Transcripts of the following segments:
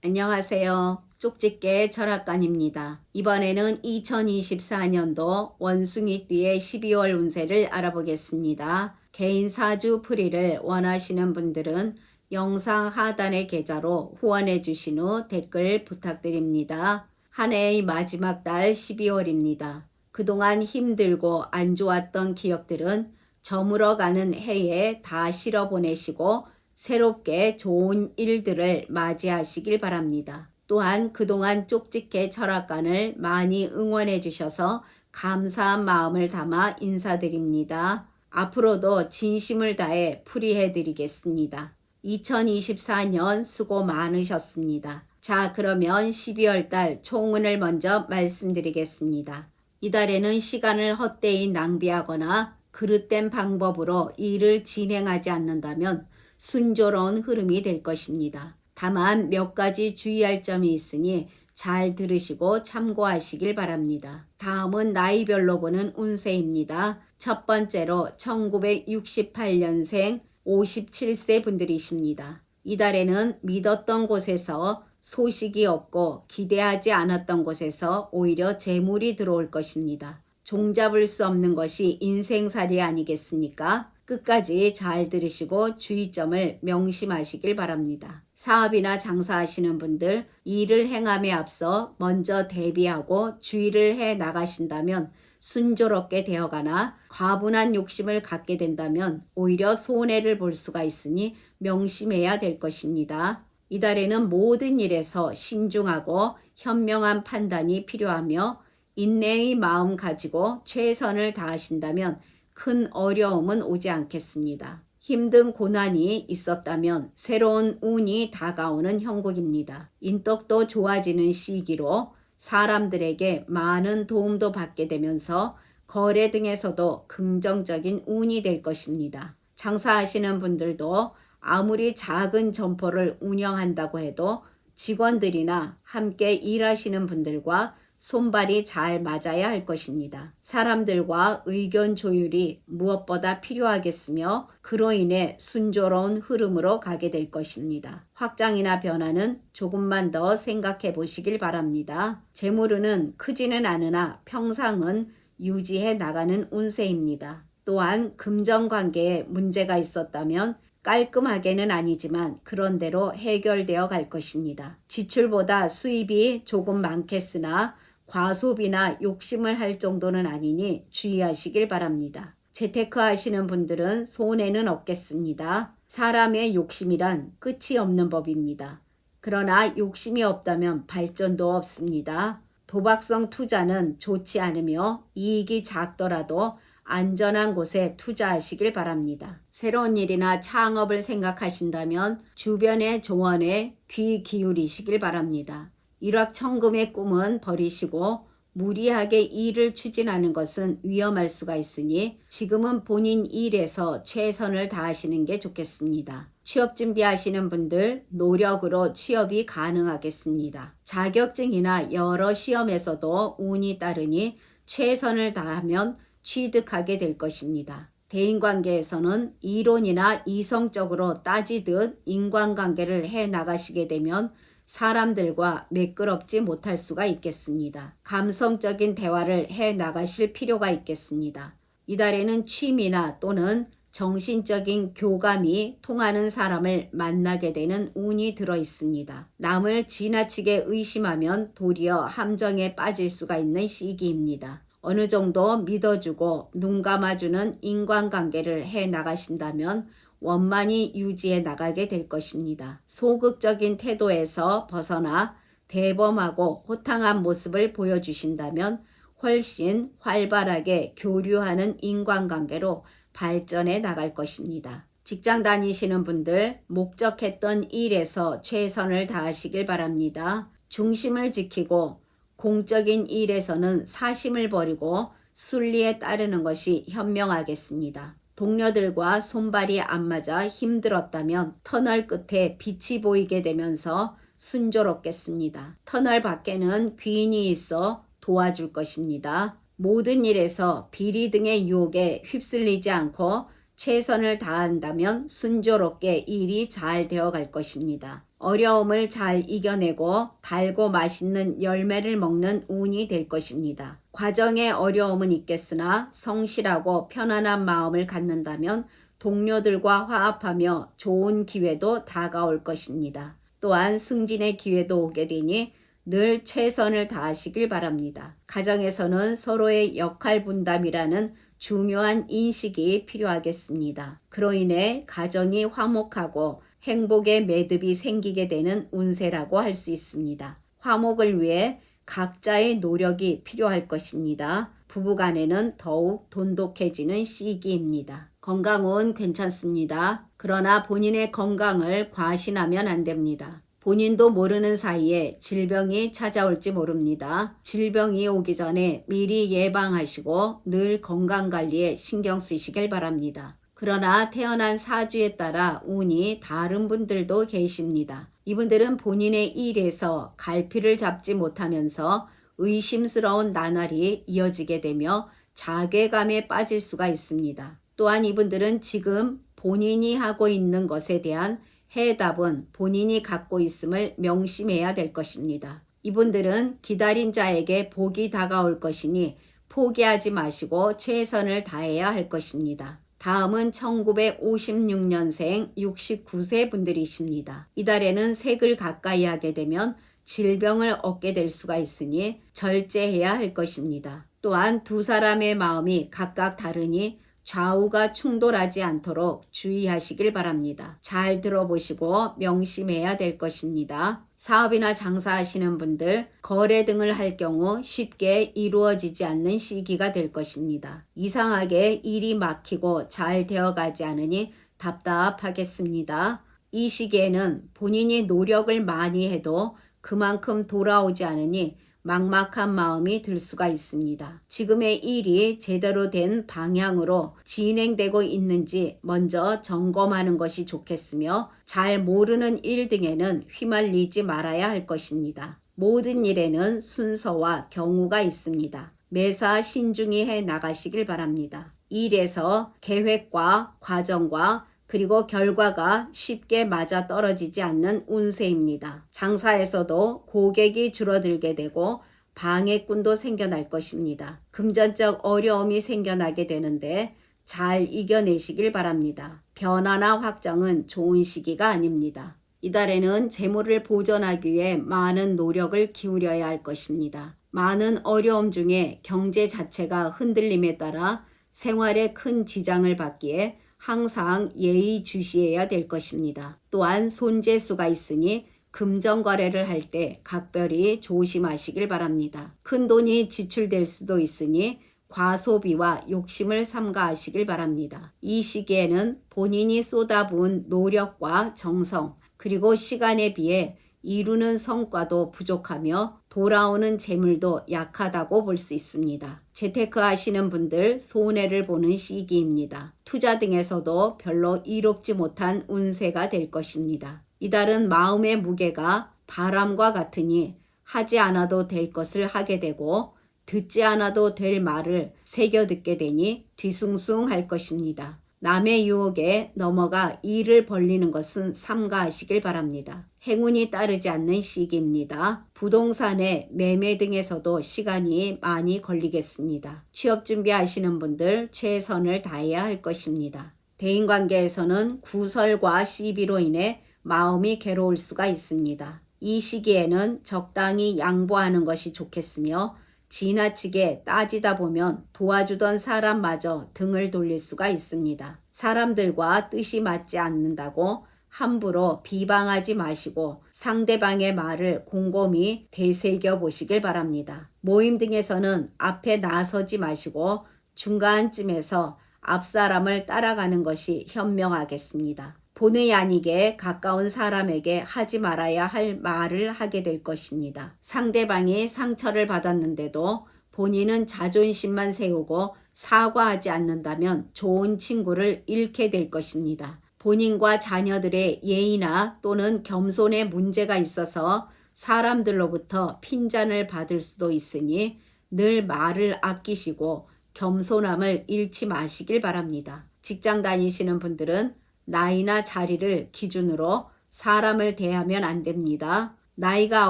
안녕하세요. 쪽집게 철학관입니다. 이번에는 2024년도 원숭이띠의 12월 운세를 알아보겠습니다. 개인 사주 풀이를 원하시는 분들은 영상 하단의 계좌로 후원해 주신 후 댓글 부탁드립니다. 한 해의 마지막 달 12월입니다. 그동안 힘들고 안 좋았던 기억들은 저물어가는 해에 다 실어보내시고 새롭게 좋은 일들을 맞이하시길 바랍니다. 또한 그동안 쪽집게 철학관을 많이 응원해 주셔서 감사한 마음을 담아 인사드립니다. 앞으로도 진심을 다해 풀이해 드리겠습니다. 2024년 수고 많으셨습니다. 자, 그러면 12월 달 총운을 먼저 말씀드리겠습니다. 이달에는 시간을 헛되이 낭비하거나 그릇된 방법으로 일을 진행하지 않는다면 순조로운 흐름이 될 것입니다. 다만 몇 가지 주의할 점이 있으니 잘 들으시고 참고하시길 바랍니다. 다음은 나이별로 보는 운세입니다. 첫 번째로 1968년생 57세 분들이십니다. 이달에는 믿었던 곳에서 소식이 없고 기대하지 않았던 곳에서 오히려 재물이 들어올 것입니다. 종잡을 수 없는 것이 인생살이 아니겠습니까? 끝까지 잘 들으시고 주의점을 명심하시길 바랍니다. 사업이나 장사하시는 분들, 일을 행함에 앞서 먼저 대비하고 주의를 해 나가신다면 순조롭게 되어가나 과분한 욕심을 갖게 된다면 오히려 손해를 볼 수가 있으니 명심해야 될 것입니다. 이달에는 모든 일에서 신중하고 현명한 판단이 필요하며 인내의 마음 가지고 최선을 다하신다면 큰 어려움은 오지 않겠습니다. 힘든 고난이 있었다면 새로운 운이 다가오는 형국입니다. 인덕도 좋아지는 시기로 사람들에게 많은 도움도 받게 되면서 거래 등에서도 긍정적인 운이 될 것입니다. 장사하시는 분들도 아무리 작은 점포를 운영한다고 해도 직원들이나 함께 일하시는 분들과 손발이 잘 맞아야 할 것입니다. 사람들과 의견 조율이 무엇보다 필요하겠으며 그로 인해 순조로운 흐름으로 가게 될 것입니다. 확장이나 변화는 조금만 더 생각해 보시길 바랍니다. 재물운은 크지는 않으나 평상은 유지해 나가는 운세입니다. 또한 금전관계에 문제가 있었다면 깔끔하게는 아니지만 그런대로 해결되어 갈 것입니다. 지출보다 수입이 조금 많겠으나 과소비나 욕심을 할 정도는 아니니 주의하시길 바랍니다. 재테크 하시는 분들은 손해는 없겠습니다. 사람의 욕심이란 끝이 없는 법입니다. 그러나 욕심이 없다면 발전도 없습니다. 도박성 투자는 좋지 않으며 이익이 작더라도 안전한 곳에 투자하시길 바랍니다. 새로운 일이나 창업을 생각하신다면 주변의 조언에 귀 기울이시길 바랍니다. 일확천금의 꿈은 버리시고 무리하게 일을 추진하는 것은 위험할 수가 있으니 지금은 본인 일에서 최선을 다하시는 게 좋겠습니다. 취업 준비하시는 분들 노력으로 취업이 가능하겠습니다. 자격증이나 여러 시험에서도 운이 따르니 최선을 다하면 취득하게 될 것입니다. 대인관계에서는 이론이나 이성적으로 따지듯 인간관계를 해 나가시게 되면 사람들과 매끄럽지 못할 수가 있겠습니다. 감성적인 대화를 해 나가실 필요가 있겠습니다. 이달에는 취미나 또는 정신적인 교감이 통하는 사람을 만나게 되는 운이 들어 있습니다. 남을 지나치게 의심하면 도리어 함정에 빠질 수가 있는 시기입니다. 어느 정도 믿어주고 눈 감아주는 인간관계를 해 나가신다면 원만히 유지해 나가게 될 것입니다. 소극적인 태도에서 벗어나 대범하고 호탕한 모습을 보여주신다면 훨씬 활발하게 교류하는 인간관계로 발전해 나갈 것입니다. 직장 다니시는 분들 목적했던 일에서 최선을 다하시길 바랍니다. 중심을 지키고 공적인 일에서는 사심을 버리고 순리에 따르는 것이 현명하겠습니다. 동료들과 손발이 안 맞아 힘들었다면 터널 끝에 빛이 보이게 되면서 순조롭겠습니다. 터널 밖에는 귀인이 있어 도와줄 것입니다. 모든 일에서 비리 등의 유혹에 휩쓸리지 않고 최선을 다한다면 순조롭게 일이 잘 되어 갈 것입니다. 어려움을 잘 이겨내고 달고 맛있는 열매를 먹는 운이 될 것입니다. 과정에 어려움은 있겠으나 성실하고 편안한 마음을 갖는다면 동료들과 화합하며 좋은 기회도 다가올 것입니다. 또한 승진의 기회도 오게 되니 늘 최선을 다하시길 바랍니다. 가정에서는 서로의 역할 분담이라는 중요한 인식이 필요하겠습니다. 그로 인해 가정이 화목하고 행복의 매듭이 생기게 되는 운세라고 할 수 있습니다. 화목을 위해 각자의 노력이 필요할 것입니다. 부부간에는 더욱 돈독해지는 시기입니다. 건강은 괜찮습니다. 그러나 본인의 건강을 과신하면 안 됩니다. 본인도 모르는 사이에 질병이 찾아올지 모릅니다. 질병이 오기 전에 미리 예방하시고 늘 건강관리에 신경 쓰시길 바랍니다. 그러나 태어난 사주에 따라 운이 다른 분들도 계십니다. 이분들은 본인의 일에서 갈피를 잡지 못하면서 의심스러운 나날이 이어지게 되며 자괴감에 빠질 수가 있습니다. 또한 이분들은 지금 본인이 하고 있는 것에 대한 해답은 본인이 갖고 있음을 명심해야 될 것입니다. 이분들은 기다린 자에게 복이 다가올 것이니 포기하지 마시고 최선을 다해야 할 것입니다. 다음은 1956년생 69세 분들이십니다. 이달에는 색을 가까이 하게 되면 질병을 얻게 될 수가 있으니 절제해야 할 것입니다. 또한 두 사람의 마음이 각각 다르니 좌우가 충돌하지 않도록 주의하시길 바랍니다. 잘 들어보시고 명심해야 될 것입니다. 사업이나 장사하시는 분들, 거래 등을 할 경우 쉽게 이루어지지 않는 시기가 될 것입니다. 이상하게 일이 막히고 잘 되어가지 않으니 답답하겠습니다. 이 시기에는 본인이 노력을 많이 해도 그만큼 돌아오지 않으니 막막한 마음이 들 수가 있습니다. 지금의 일이 제대로 된 방향으로 진행되고 있는지 먼저 점검하는 것이 좋겠으며 잘 모르는 일 등에는 휘말리지 말아야 할 것입니다. 모든 일에는 순서와 경우가 있습니다. 매사 신중히 해 나가시길 바랍니다. 일에서 계획과 과정과 그리고 결과가 쉽게 맞아 떨어지지 않는 운세입니다. 장사에서도 고객이 줄어들게 되고 방해꾼도 생겨날 것입니다. 금전적 어려움이 생겨나게 되는데 잘 이겨내시길 바랍니다. 변화나 확정은 좋은 시기가 아닙니다. 이달에는 재물을 보존하기 위해 많은 노력을 기울여야 할 것입니다. 많은 어려움 중에 경제 자체가 흔들림에 따라 생활에 큰 지장을 받기에 항상 예의주시해야 될 것입니다. 또한 손재수가 있으니 금전거래를 할 때 각별히 조심하시길 바랍니다. 큰 돈이 지출될 수도 있으니 과소비와 욕심을 삼가하시길 바랍니다. 이 시기에는 본인이 쏟아부은 노력과 정성 그리고 시간에 비해 이루는 성과도 부족하며 돌아오는 재물도 약하다고 볼 수 있습니다. 재테크 하시는 분들 손해를 보는 시기입니다. 투자 등에서도 별로 이롭지 못한 운세가 될 것입니다. 이달은 마음의 무게가 바람과 같으니 하지 않아도 될 것을 하게 되고 듣지 않아도 될 말을 새겨 듣게 되니 뒤숭숭할 것입니다. 남의 유혹에 넘어가 일을 벌리는 것은 삼가하시길 바랍니다. 행운이 따르지 않는 시기입니다. 부동산의 매매 등에서도 시간이 많이 걸리겠습니다. 취업 준비하시는 분들 최선을 다해야 할 것입니다. 대인관계에서는 구설과 시비로 인해 마음이 괴로울 수가 있습니다. 이 시기에는 적당히 양보하는 것이 좋겠으며 지나치게 따지다 보면 도와주던 사람마저 등을 돌릴 수가 있습니다. 사람들과 뜻이 맞지 않는다고 함부로 비방하지 마시고 상대방의 말을 곰곰이 되새겨 보시길 바랍니다. 모임 등에서는 앞에 나서지 마시고 중간쯤에서 앞사람을 따라가는 것이 현명하겠습니다. 본의 아니게 가까운 사람에게 하지 말아야 할 말을 하게 될 것입니다. 상대방이 상처를 받았는데도 본인은 자존심만 세우고 사과하지 않는다면 좋은 친구를 잃게 될 것입니다. 본인과 자녀들의 예의나 또는 겸손에 문제가 있어서 사람들로부터 핀잔을 받을 수도 있으니 늘 말을 아끼시고 겸손함을 잃지 마시길 바랍니다. 직장 다니시는 분들은 나이나 자리를 기준으로 사람을 대하면 안 됩니다. 나이가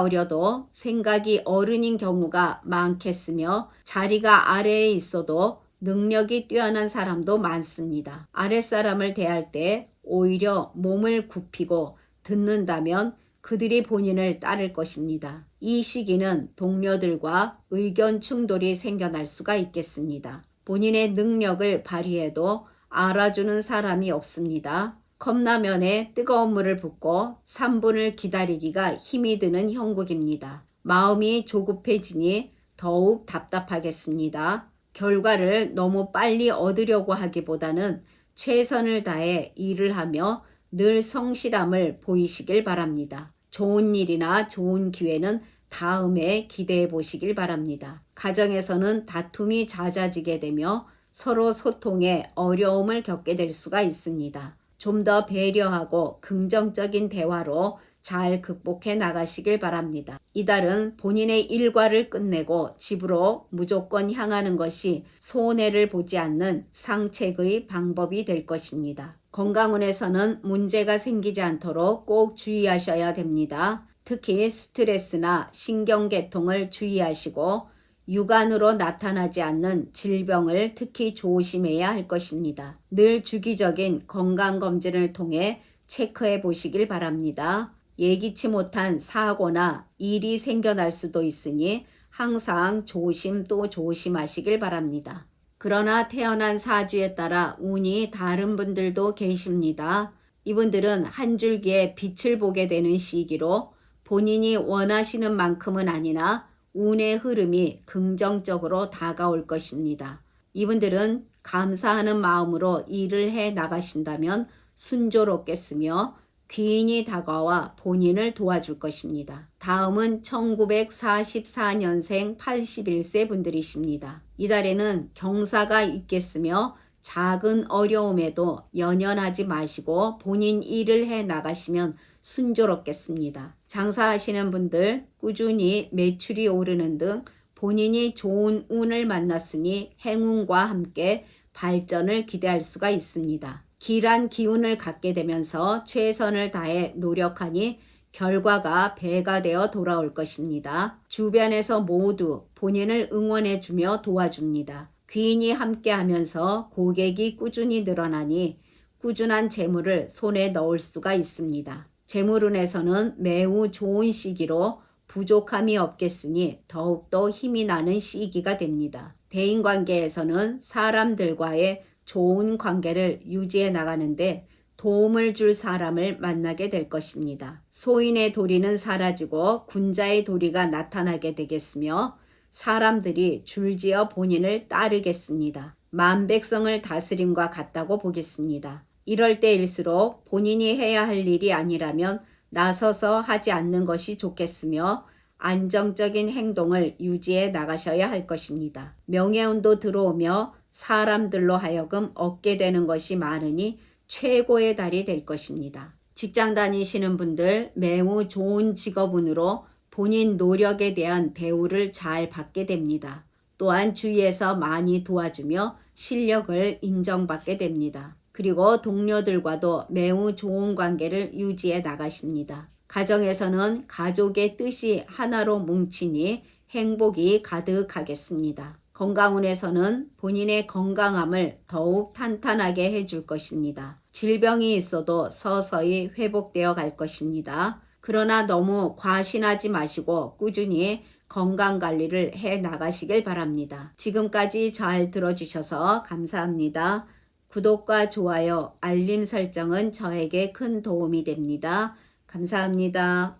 어려도 생각이 어른인 경우가 많겠으며 자리가 아래에 있어도 능력이 뛰어난 사람도 많습니다. 아랫사람을 대할 때 오히려 몸을 굽히고 듣는다면 그들이 본인을 따를 것입니다. 이 시기는 동료들과 의견 충돌이 생겨날 수가 있겠습니다. 본인의 능력을 발휘해도 알아주는 사람이 없습니다. 컵라면에 뜨거운 물을 붓고 3분을 기다리기가 힘이 드는 형국입니다. 마음이 조급해지니 더욱 답답하겠습니다. 결과를 너무 빨리 얻으려고 하기보다는 최선을 다해 일을 하며 늘 성실함을 보이시길 바랍니다. 좋은 일이나 좋은 기회는 다음에 기대해 보시길 바랍니다. 가정에서는 다툼이 잦아지게 되며 서로 소통에 어려움을 겪게 될 수가 있습니다. 좀 더 배려하고 긍정적인 대화로 잘 극복해 나가시길 바랍니다. 이달은 본인의 일과를 끝내고 집으로 무조건 향하는 것이 손해를 보지 않는 상책의 방법이 될 것입니다. 건강운에서는 문제가 생기지 않도록 꼭 주의하셔야 됩니다. 특히 스트레스나 신경계통을 주의하시고 육안으로 나타나지 않는 질병을 특히 조심해야 할 것입니다. 늘 주기적인 건강검진을 통해 체크해 보시길 바랍니다. 예기치 못한 사고나 일이 생겨날 수도 있으니 항상 조심 또 조심하시길 바랍니다. 그러나 태어난 사주에 따라 운이 다른 분들도 계십니다. 이분들은 한 줄기의 빛을 보게 되는 시기로 본인이 원하시는 만큼은 아니나 운의 흐름이 긍정적으로 다가올 것입니다. 이분들은 감사하는 마음으로 일을 해 나가신다면 순조롭겠으며 귀인이 다가와 본인을 도와줄 것입니다. 다음은 1944년생 81세 분들이십니다. 이달에는 경사가 있겠으며 작은 어려움에도 연연하지 마시고 본인 일을 해 나가시면 순조롭겠습니다. 장사하시는 분들 꾸준히 매출이 오르는 등 본인이 좋은 운을 만났으니 행운과 함께 발전을 기대할 수가 있습니다. 길한 기운을 갖게 되면서 최선을 다해 노력하니 결과가 배가 되어 돌아올 것입니다. 주변에서 모두 본인을 응원해주며 도와줍니다. 귀인이 함께하면서 고객이 꾸준히 늘어나니 꾸준한 재물을 손에 넣을 수가 있습니다. 재물운에서는 매우 좋은 시기로 부족함이 없겠으니 더욱더 힘이 나는 시기가 됩니다. 대인관계에서는 사람들과의 좋은 관계를 유지해 나가는데 도움을 줄 사람을 만나게 될 것입니다. 소인의 도리는 사라지고 군자의 도리가 나타나게 되겠으며 사람들이 줄지어 본인을 따르겠습니다. 만백성을 다스림과 같다고 보겠습니다. 이럴 때일수록 본인이 해야 할 일이 아니라면 나서서 하지 않는 것이 좋겠으며 안정적인 행동을 유지해 나가셔야 할 것입니다. 명예운도 들어오며 사람들로 하여금 얻게 되는 것이 많으니 최고의 달이 될 것입니다. 직장 다니시는 분들 매우 좋은 직업운으로 본인 노력에 대한 대우를 잘 받게 됩니다. 또한 주위에서 많이 도와주며 실력을 인정받게 됩니다. 그리고 동료들과도 매우 좋은 관계를 유지해 나가십니다. 가정에서는 가족의 뜻이 하나로 뭉치니 행복이 가득하겠습니다. 건강운에서는 본인의 건강함을 더욱 탄탄하게 해줄 것입니다. 질병이 있어도 서서히 회복되어 갈 것입니다. 그러나 너무 과신하지 마시고 꾸준히 건강관리를 해 나가시길 바랍니다. 지금까지 잘 들어주셔서 감사합니다. 구독과 좋아요, 알림 설정은 저에게 큰 도움이 됩니다. 감사합니다.